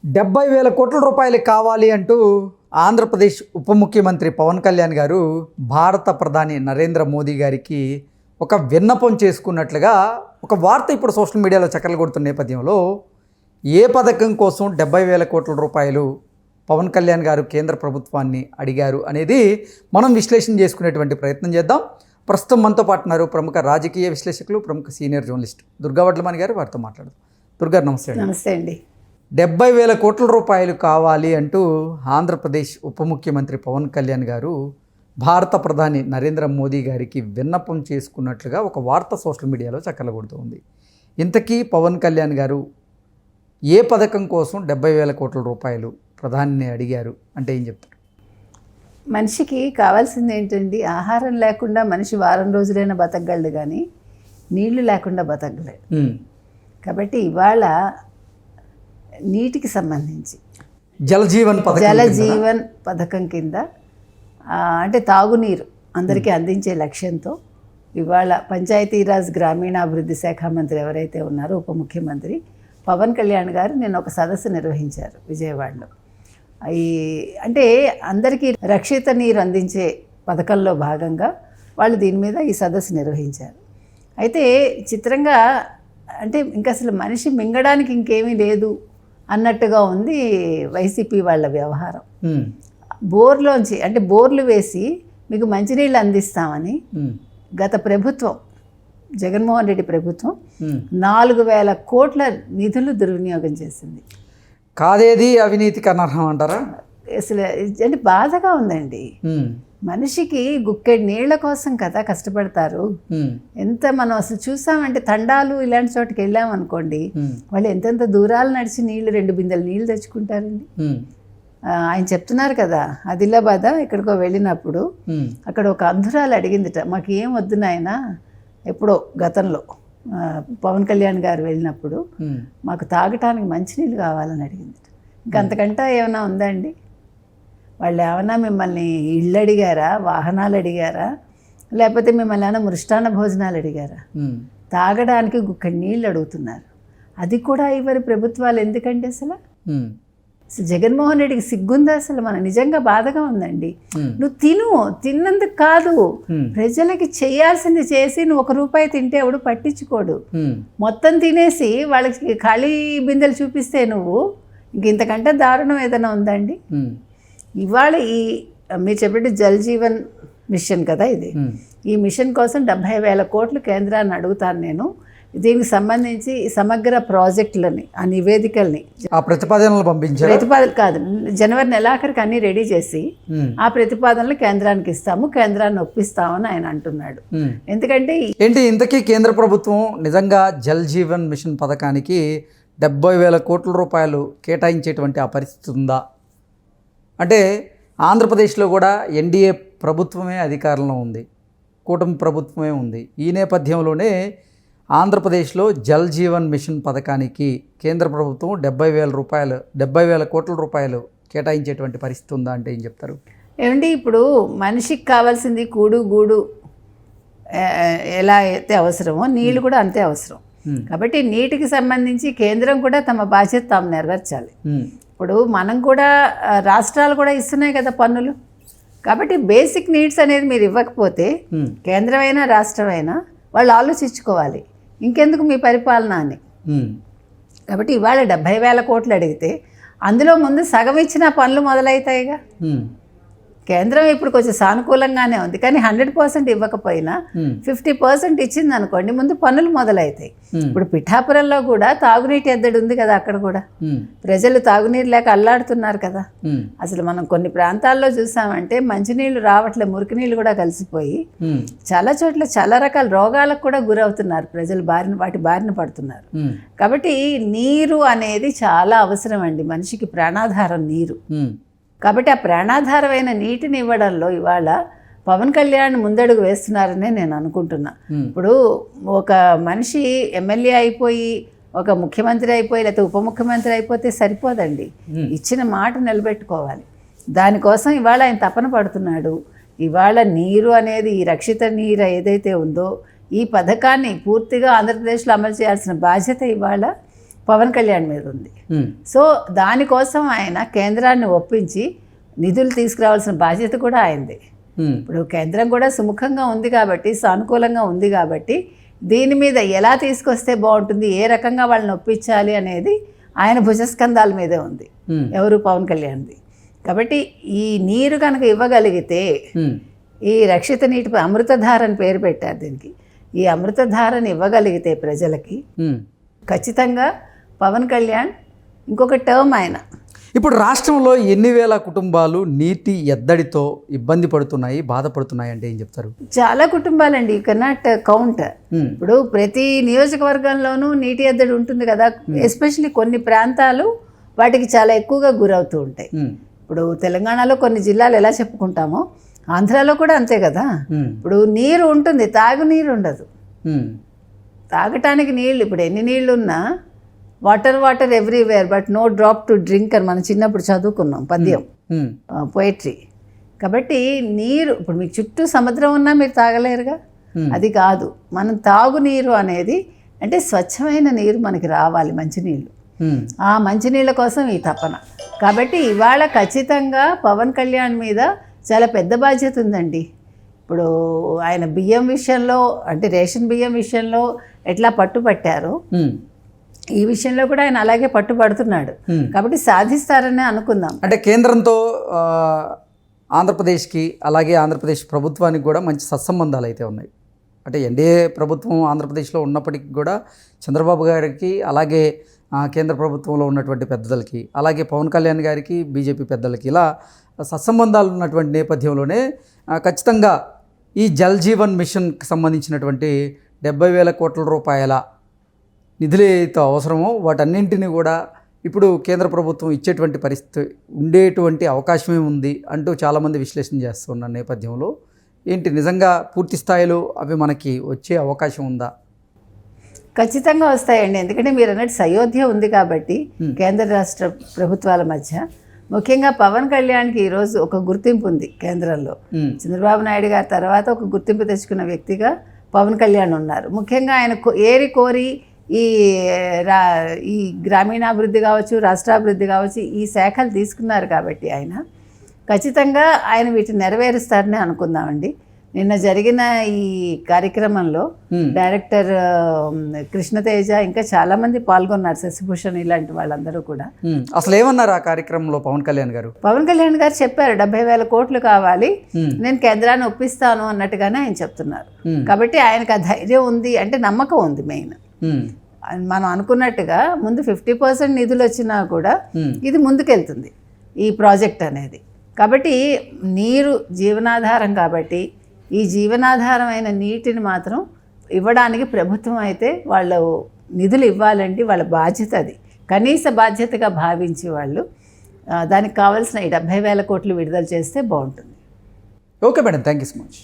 70,000 కోట్ల రూపాయలు కావాలి అంటూ ఆంధ్రప్రదేశ్ ఉప ముఖ్యమంత్రి పవన్ కళ్యాణ్ గారు భారత ప్రధాని నరేంద్ర మోదీ గారికి ఒక విన్నపం చేసుకున్నట్లుగా ఒక వార్త ఇప్పుడు సోషల్ మీడియాలో చక్కర్లు కొడుతున్న నేపథ్యంలో ఏ పథకం కోసం 70,000 కోట్ల రూపాయలు పవన్ కళ్యాణ్ గారు కేంద్ర ప్రభుత్వాన్ని అడిగారు అనేది మనం విశ్లేషణ చేసుకునేటువంటి ప్రయత్నం చేద్దాం. ప్రస్తుతం మనతో పాటు ఉన్నారు ప్రముఖ రాజకీయ విశ్లేషకులు, ప్రముఖ సీనియర్ జర్నలిస్ట్ దుర్గా వడ్లమాని గారు. వారితో మాట్లాడదాం. దుర్గా, నమస్తే. నమస్తే అండి. 70,000 కోట్ల రూపాయలు కావాలి అంటూ ఆంధ్రప్రదేశ్ ఉప ముఖ్యమంత్రి పవన్ కళ్యాణ్ గారు భారత ప్రధాని నరేంద్ర మోదీ గారికి విన్నపం చేసుకున్నట్లుగా ఒక వార్త సోషల్ మీడియాలో చక్కర్లు కొడుతుంది. ఇంతకీ పవన్ కళ్యాణ్ గారు ఏ పథకం కోసం 70,000 కోట్ల రూపాయలు ప్రధానిని అడిగారు అంటే ఏం చెప్తారు? మనిషికి కావాల్సింది ఏంటండి? ఆహారం లేకుండా మనిషి వారం రోజులైనా బతకగలడు, కానీ నీళ్లు లేకుండా బతకగలడు. కాబట్టి ఇవాళ నీటికి సంబంధించి జలజీవన్ పథకం కింద అంటే తాగునీరు అందరికీ అందించే లక్ష్యంతో ఇవాళ పంచాయతీరాజ్ గ్రామీణాభివృద్ధి శాఖ మంత్రి ఎవరైతే ఉన్నారో ఉప ముఖ్యమంత్రి పవన్ కళ్యాణ్ గారు నిన్న ఒక సదస్సు నిర్వహించారు విజయవాడలో. అంటే అందరికీ రక్షిత నీరు అందించే పథకంలో భాగంగా వాళ్ళు దీని మీద ఈ సదస్సు నిర్వహించారు. అయితే చిత్రంగా అంటే ఇంకా అసలు మనిషి మింగడానికి ఇంకేమీ లేదు అన్నట్టుగా ఉంది వైసీపీ వాళ్ళ వ్యవహారం. బోర్లోంచి అంటే బోర్లు వేసి మీకు మంచినీళ్ళు అందిస్తామని గత ప్రభుత్వం, జగన్మోహన్ రెడ్డి ప్రభుత్వం 4,000 కోట్ల నిధులు దుర్వినియోగం చేసింది. కాదేది అవినీతికి అనర్హం అంటారా? అసలు అంటే బాధగా ఉందండి. మనిషికి గుక్కెడి నీళ్ల కోసం కదా కష్టపడతారు. ఎంత మనం అసలు చూసామంటే తండాలు ఇలాంటి చోటుకి వెళ్ళామనుకోండి, వాళ్ళు ఎంతెంత దూరాలు నడిచి నీళ్లు 2 బిందెలు నీళ్లు తెచ్చుకుంటారండి. ఆయన చెప్తున్నారు కదా, ఆదిలాబాద్ ఎక్కడికో వెళ్ళినప్పుడు అక్కడ ఒక అంధురాలు అడిగిందిట, మాకు ఏం వద్దు నాయనా, ఎప్పుడో గతంలో పవన్ కళ్యాణ్ గారు వెళ్ళినప్పుడు మాకు తాగటానికి మంచినీళ్ళు కావాలని అడిగిందిట. ఇంకంతకంటే ఏమైనా ఉందా అండి? వాళ్ళు ఏమైనా మిమ్మల్ని ఇళ్ళు అడిగారా, వాహనాలు అడిగారా, లేకపోతే మిమ్మల్ని ఏమైనా మృష్టాన్న భోజనాలు అడిగారా? తాగడానికి గుక్కడి నీళ్ళు అడుగుతున్నారు. అది కూడా ఇవరి ప్రభుత్వాలు ఎందుకండి? అసలు జగన్మోహన్ రెడ్డికి సిగ్గుందా? అసలు మన నిజంగా బాధగా ఉందండి. నువ్వు తిన్నందుకు కాదు, ప్రజలకి చేయాల్సింది చేసి నువ్వు 1 రూపాయి తింటే ఎవడు పట్టించుకోడు. మొత్తం తినేసి వాళ్ళకి ఖాళీ బిందెలు చూపిస్తే నువ్వు ఇంతకంటే దారుణం ఏదైనా ఉందండి? ఇవాళ మీరు చెప్పినట్టు జల్ జీవన్ మిషన్ కదా ఇది. ఈ మిషన్ కోసం 70,000 కోట్లు కేంద్రాన్ని అడుగుతాను నేను. దీనికి సంబంధించి సమగ్ర ప్రాజెక్టులని, ఆ నివేదికల్ని, ఆ ప్రతిపాదనలు పంపించారు. కాదు, జనవరి నెలాఖరికి అన్ని రెడీ చేసి ఆ ప్రతిపాదనలు కేంద్రానికి ఇస్తాము, కేంద్రాన్ని ఒప్పిస్తామని ఆయన అంటున్నాడు. ఎందుకంటే ఇంతకీ కేంద్ర ప్రభుత్వం నిజంగా జల్ జీవన్ మిషన్ పథకానికి 70,000 కోట్ల రూపాయలు కేటాయించేటువంటి ఆ పరిస్థితి ఉందా? అంటే ఆంధ్రప్రదేశ్లో కూడా ఎన్డీఏ ప్రభుత్వమే అధికారంలో ఉంది, కూటమి ప్రభుత్వమే ఉంది. ఈ నేపథ్యంలోనే ఆంధ్రప్రదేశ్లో జల్ జీవన్ మిషన్ పథకానికి కేంద్ర ప్రభుత్వం 70,000 కోట్ల రూపాయలు కేటాయించేటువంటి పరిస్థితి ఉందా అంటే ఏం చెప్తారు? ఏమండి, ఇప్పుడు మనిషికి కావాల్సింది కూడు గూడు ఎలా అయితే అవసరమో నీళ్ళు కూడా అంతే అవసరం. కాబట్టి నీటికి సంబంధించి కేంద్రం కూడా తమ బాధ్యత తాము నెరవేర్చాలి. ఇప్పుడు మనం కూడా రాష్ట్రాలు కూడా ఇస్తున్నాయి కదా పన్నులు. కాబట్టి బేసిక్ నీడ్స్ అనేది మీరు ఇవ్వకపోతే కేంద్రమైనా రాష్ట్రమైనా వాళ్ళు ఆలోచించుకోవాలి, ఇంకెందుకు మీ పరిపాలన అని. కాబట్టి ఇవాళ 70,000 కోట్లు అడిగితే అందులో ముందు సగం ఇచ్చిన పనులు మొదలవుతాయిగా. కేంద్రం ఇప్పుడు కొంచెం సానుకూలంగానే ఉంది, కానీ 100% ఇవ్వకపోయినా 50% ఇచ్చింది అనుకోండి, ముందు పనులు మొదలవుతాయి. ఇప్పుడు పిఠాపురంలో కూడా తాగునీటి ఎద్దడి ఉంది కదా, అక్కడ కూడా ప్రజలు తాగునీరు లేక అల్లాడుతున్నారు కదా. అసలు మనం కొన్ని ప్రాంతాల్లో చూసామంటే మంచినీళ్ళు రావట్లే, మురికి నీళ్ళు కూడా కలిసిపోయి చాలా చోట్ల చాలా రకాల రోగాలకు కూడా గురవుతున్నారు ప్రజలు, వాటి బారిన పడుతున్నారు. కాబట్టి నీరు అనేది చాలా అవసరం అండి, మనిషికి ప్రాణాధారం నీరు. కాబట్టి ఆ ప్రాణాధారమైన నీటిని ఇవ్వడంలో ఇవాళ పవన్ కళ్యాణ్ ముందడుగు వేస్తున్నారనే నేను అనుకుంటున్నా. ఇప్పుడు ఒక మనిషి ఎమ్మెల్యే అయిపోయి, ఒక ముఖ్యమంత్రి అయిపోయి, లేకపోతే ఉప ముఖ్యమంత్రి అయిపోతే సరిపోదండి, ఇచ్చిన మాట నిలబెట్టుకోవాలి. దానికోసం ఇవాళ ఆయన తపన పడుతున్నాడు. ఇవాళ నీరు అనేది, ఈ రక్షిత నీరు ఏదైతే ఉందో ఈ పథకాన్ని పూర్తిగా ఆంధ్రప్రదేశ్లో అమలు చేయాల్సిన బాధ్యత ఇవాళ పవన్ కళ్యాణ్ మీద ఉంది. సో దానికోసం ఆయన కేంద్రాన్ని ఒప్పించి నిధులు తీసుకురావాల్సిన బాధ్యత కూడా ఆయనది. ఇప్పుడు కేంద్రం కూడా సుముఖంగా ఉంది కాబట్టి, సానుకూలంగా ఉంది కాబట్టి దీని మీద ఎలా తీసుకొస్తే బాగుంటుంది, ఏ రకంగా వాళ్ళని ఒప్పించాలి అనేది ఆయన భుజస్కంధాల మీదే ఉంది. ఎవరు? పవన్ కళ్యాణ్ది. కాబట్టి ఈ నీరు కనుక ఇవ్వగలిగితే, ఈ రక్షిత నీటి అమృతధార అని పేరు పెట్టారు దీనికి, ఈ అమృతధారని ఇవ్వగలిగితే ప్రజలకి ఖచ్చితంగా పవన్ కళ్యాణ్ ఇంకొక టర్మ్ ఆయన. ఇప్పుడు రాష్ట్రంలో ఎన్ని వేల కుటుంబాలు నీటి ఎద్దడితో ఇబ్బంది పడుతున్నాయి, బాధపడుతున్నాయి అంటే ఏం చెప్తారు? చాలా కుటుంబాలండి, యూ కెనాట్ కౌంట్. ఇప్పుడు ప్రతి నియోజకవర్గంలోనూ నీటి ఎద్దడి ఉంటుంది కదా. ఎస్పెషల్లీ కొన్ని ప్రాంతాలు వాటికి చాలా ఎక్కువగా గురవుతూ ఉంటాయి. ఇప్పుడు తెలంగాణలో కొన్ని జిల్లాలు ఎలా చెప్పుకుంటామో, ఆంధ్రాలో కూడా అంతే కదా. ఇప్పుడు నీరు ఉంటుంది, తాగునీరు ఉండదు. తాగటానికి నీళ్ళు, ఇప్పుడు ఎన్ని నీళ్ళు ఉన్నా water everywhere but no drop to drink అని మనం చిన్నప్పుడు చదువుకున్నాం పద్యం, పోయిట్రీ. కాబట్టి నీరు, ఇప్పుడు మీకు చుట్టూ సముద్రం ఉన్నా మీరు తాగలేరుగా. అది కాదు, మనం తాగునీరు అనేది అంటే స్వచ్ఛమైన నీరు మనకి రావాలి, మంచినీళ్ళు. ఆ మంచినీళ్ళ కోసం ఈ తపన. కాబట్టి ఇవాళ ఖచ్చితంగా పవన్ కళ్యాణ్ మీద చాలా పెద్ద బాధ్యత ఉందండి. ఇప్పుడు ఆయన బియ్యం విషయంలో, అంటే రేషన్ బియ్యం విషయంలో ఎట్లా పట్టుపట్టారో, ఈ విషయంలో కూడా ఆయన అలాగే పట్టుబడుతున్నాడు. కాబట్టి సాధిస్తారని అనుకుందాం. అంటే కేంద్రంతో ఆంధ్రప్రదేశ్కి, అలాగే ఆంధ్రప్రదేశ్ ప్రభుత్వానికి కూడా మంచి సత్సంబంధాలు అయితే ఉన్నాయి. అంటే ఎన్డీఏ ప్రభుత్వం ఆంధ్రప్రదేశ్లో ఉన్నప్పటికీ కూడా చంద్రబాబు గారికి, అలాగే కేంద్ర ప్రభుత్వంలో ఉన్నటువంటి పెద్దలకి, అలాగే పవన్ కళ్యాణ్ గారికి, బీజేపీ పెద్దలకి ఇలా సత్సంబంధాలు ఉన్నటువంటి నేపథ్యంలోనే ఖచ్చితంగా ఈ జల్ జీవన్ మిషన్కి సంబంధించినటువంటి 70,000 కోట్ల రూపాయల నిధులు ఏదైతే అవసరమో వాటన్నింటినీ కూడా ఇప్పుడు కేంద్ర ప్రభుత్వం ఇచ్చేటువంటి పరిస్థితి ఉండేటువంటి అవకాశమే ఉంది అంటూ చాలామంది విశ్లేషణ చేస్తున్న నేపథ్యంలో ఏంటి, నిజంగా పూర్తి స్థాయిలో అవి మనకి వచ్చే అవకాశం ఉందా? ఖచ్చితంగా వస్తాయండి. ఎందుకంటే మీరు అన్నట్టు సయోధ్య ఉంది కాబట్టి కేంద్ర రాష్ట్ర ప్రభుత్వాల మధ్య. ముఖ్యంగా పవన్ కళ్యాణ్కి ఈరోజు ఒక గుర్తింపు ఉంది కేంద్రంలో. చంద్రబాబు నాయుడు గారి తర్వాత ఒక గుర్తింపు తెచ్చుకున్న వ్యక్తిగా పవన్ కళ్యాణ్ ఉన్నారు. ముఖ్యంగా ఆయన ఏరి కోరి ఈ గ్రామీణాభివృద్ధి కావచ్చు, రాష్ట్రాభివృద్ధి కావచ్చు, ఈ శాఖలు తీసుకున్నారు కాబట్టి ఆయన ఖచ్చితంగా ఆయన వీటిని నెరవేరుస్తారని అనుకుందామండి. నిన్న జరిగిన ఈ కార్యక్రమంలో డైరెక్టర్ కృష్ణతేజ ఇంకా చాలామంది పాల్గొన్నారు, శశిభూషణ్ ఇలాంటి వాళ్ళందరూ కూడా. అసలు ఏమన్నారు ఆ కార్యక్రమంలో పవన్ కళ్యాణ్ గారు? పవన్ కళ్యాణ్ గారు చెప్పారు 70,000 కోట్లు కావాలి, నేను కేంద్రాన్ని ఒప్పిస్తాను అన్నట్టుగానే ఆయన చెప్తున్నారు. కాబట్టి ఆయనకు ఆ ధైర్యం ఉంది, అంటే నమ్మకం ఉంది. మెయిన్ మనం అనుకున్నట్టుగా ముందు 50% నిధులు వచ్చినా కూడా ఇది ముందుకెళ్తుంది ఈ ప్రాజెక్ట్ అనేది. కాబట్టి నీరు జీవనాధారం కాబట్టి ఈ జీవనాధారమైన నీటిని మాత్రం ఇవ్వడానికి ప్రభుత్వం అయితే వాళ్ళు నిధులు ఇవ్వాలంటే వాళ్ళ బాధ్యత, అది కనీస బాధ్యతగా భావించి వాళ్ళు దానికి కావాల్సిన ఈ 70,000 కోట్లు విడుదల చేస్తే బాగుంటుంది. Okay madam, thank you so much.